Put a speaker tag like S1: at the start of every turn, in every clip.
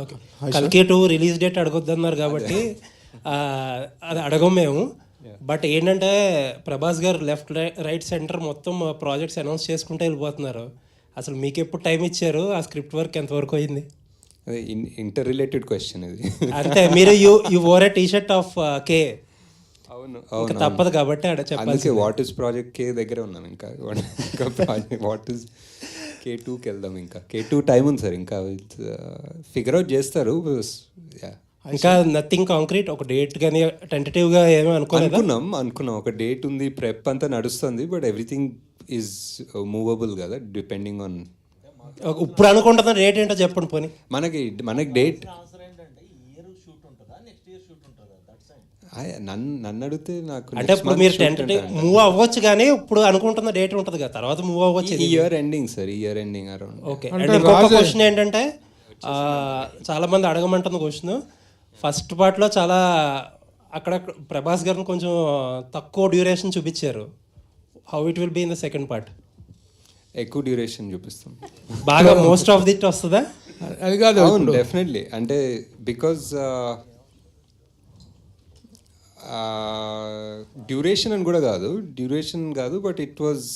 S1: Okay, కల్కి 2 release date అడగొద్దన్నారు కాబట్టి అది అడగం మేము. బట్ ఏంటంటే ప్రభాస్ గారు లెఫ్ట్ రైట్ సెంటర్ మొత్తం ప్రాజెక్ట్స్ అనౌన్స్ చేసుకుంటూ వెళ్ళిపోతున్నారు. అసలు మీకు ఎప్పుడు టైం ఇచ్చారు? ఆ స్క్రిప్ట్ వర్క్ ఎంతవరకు అయింది?
S2: అదే ఇంటర్ రిలేటెడ్ క్వశ్చన్ ఇది.
S1: అంటే మీరు you wore a T-shirt of K.
S2: అవును,
S1: ఇంకా తప్పదు కాబట్టి అక్కడ చెప్పాలి.
S2: అందుకే వాట్ ఈస్ ప్రాజెక్ట్ కే దగ్గర ఉన్నాం. ఇంకా ప్రాజెక్ట్ వాట్ ఈస్ K2కి వెళ్దాం. ఇంకా K2 టైం ఉంది సార్, ఇంకా ఫిగర్ అవుట్ చేస్తారు.
S1: ఇంకా నథింగ్ కాంక్రీట్, ఒక డేట్ కానీ టెంటేటివ్గా ఏమీ
S2: అనుకున్నాం ఒక డేట్ ఉంది, ప్రెప్ అంతా నడుస్తుంది. బట్ ఎవ్రీథింగ్ ఈజ్ మూవబుల్ కదా, డిపెండింగ్ ఆన్.
S1: ఇప్పుడు అనుకుంటున్న డేట్ ఏంటో చెప్పండి పోనీ.
S2: మనకి డేట్ నన్ను అడిగితే నాకు
S1: అంటే ఇప్పుడు మీరు టెంటేటివ్ మూవ్ అవ్వచ్చు, కానీ ఇప్పుడు అనుకుంటున్న డేట్ ఉంటుంది కదా, తర్వాత మూవ్ అవ్వచ్చు.
S2: ఈ ఇయర్ ఎండింగ్ సార్, ఈ year ending around.
S1: Okay, and ఇంకొక క్వశ్చన్ ఏంటంటే చాలా మంది అడగమంటున్న క్వశ్చన్, ఫస్ట్ పార్ట్లో చాలా అక్కడ ప్రభాస్ గారిని కొంచెం తక్కువ డ్యూరేషన్ చూపించారు. How it will be in the second part?
S2: ఎక్కువ డ్యూరేషన్ చూపిస్తాం
S1: బాగా, మోస్ట్ ఆఫ్ దిట్ వస్తుందా?
S3: అది కాదు,
S2: అవును డెఫినెట్లీ. అంటే బికాజ్ డ్యూరేషన్ అని కూడా కాదు, but it was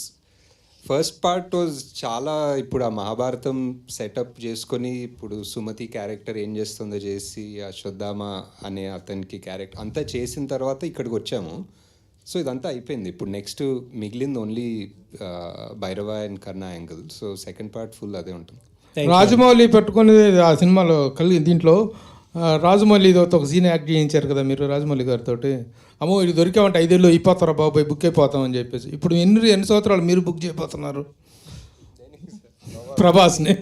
S2: first part was చాలా. ఇప్పుడు ఆ మహాభారతం సెటప్ చేసుకొని, ఇప్పుడు సుమతి క్యారెక్టర్ ఏం చేస్తుందో చేసి, అశ్వత్థామ అనే అతనికి క్యారెక్టర్ అంతా చేసిన తర్వాత ఇక్కడికి వచ్చాము. సో ఇదంతా అయిపోయింది. ఇప్పుడు నెక్స్ట్ మిగిలింది only Bhairava and Karna angle. So second part full అదే ఉంటుంది.
S3: రాజమౌళి పెట్టుకుని ఆ సినిమాలో దీంట్లో రాజమౌళితో ఒక సీన్ యాక్ట్ చేయించారు కదా మీరు రాజమౌళి గారితో. అమ్మో ఇది దొరికామంటే 5 ఏళ్ళు అయిపోతారా బాబాయ్, బుక్ అయిపోతామని చెప్పేసి. ఇప్పుడు ఎన్ని సంవత్సరాలు మీరు బుక్ చేయబోతున్నారు ప్రభాస్ని?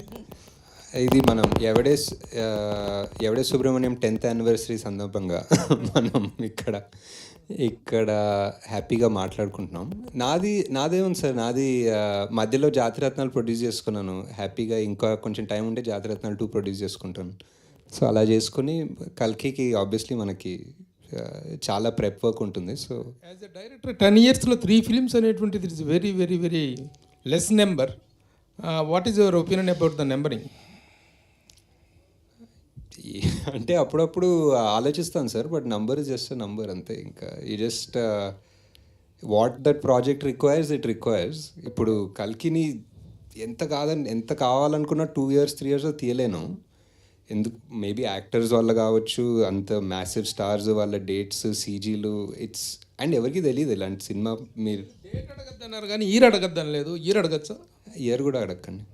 S2: ఇది మనం ఎవడే సుబ్రహ్మణ్యం 10th యానివర్సరీ సందర్భంగా మనం ఇక్కడ హ్యాపీగా మాట్లాడుకుంటున్నాం. నాదేముంది సార్, నాది మధ్యలో జాతిరత్నాలు ప్రొడ్యూస్ చేసుకున్నాను హ్యాపీగా. ఇంకా కొంచెం టైం ఉంటే జాతిరత్నాలు 2 ప్రొడ్యూస్ చేసుకుంటాను. సో అలా చేసుకుని కల్కికి ఆబ్వియస్లీ మనకి చాలా ప్రెప్ వర్క్ ఉంటుంది. So
S3: as a director 10 yearsలో 3 films అనేటువంటిది it's very very very less number. What is your opinion about the numbering?
S2: అంటే అప్పుడప్పుడు ఆలోచిస్తాను sir, but number is just number అంతే. ఇంకా ఈ just what that project it requires. ఇప్పుడు కల్కిని ఎంత కావాలనుకున్నా 2 years 3 years తీయలేను. ఎందుకు, మేబీ యాక్టర్స్ వల్ల కావచ్చు, అంత మ్యాసివ్ స్టార్స్ వాళ్ళ డేట్స్, సీజీలు, ఇట్స్ అండ్ ఎవరికి తెలియదు ఇలాంటి సినిమా. మీరు
S3: డేట్ అడగద్దన్నారు కానీ ఇయర్ అడగద్దని లేదు. ఇయర్ అడగచ్చా?
S2: ఇయర్ కూడా అడగండి.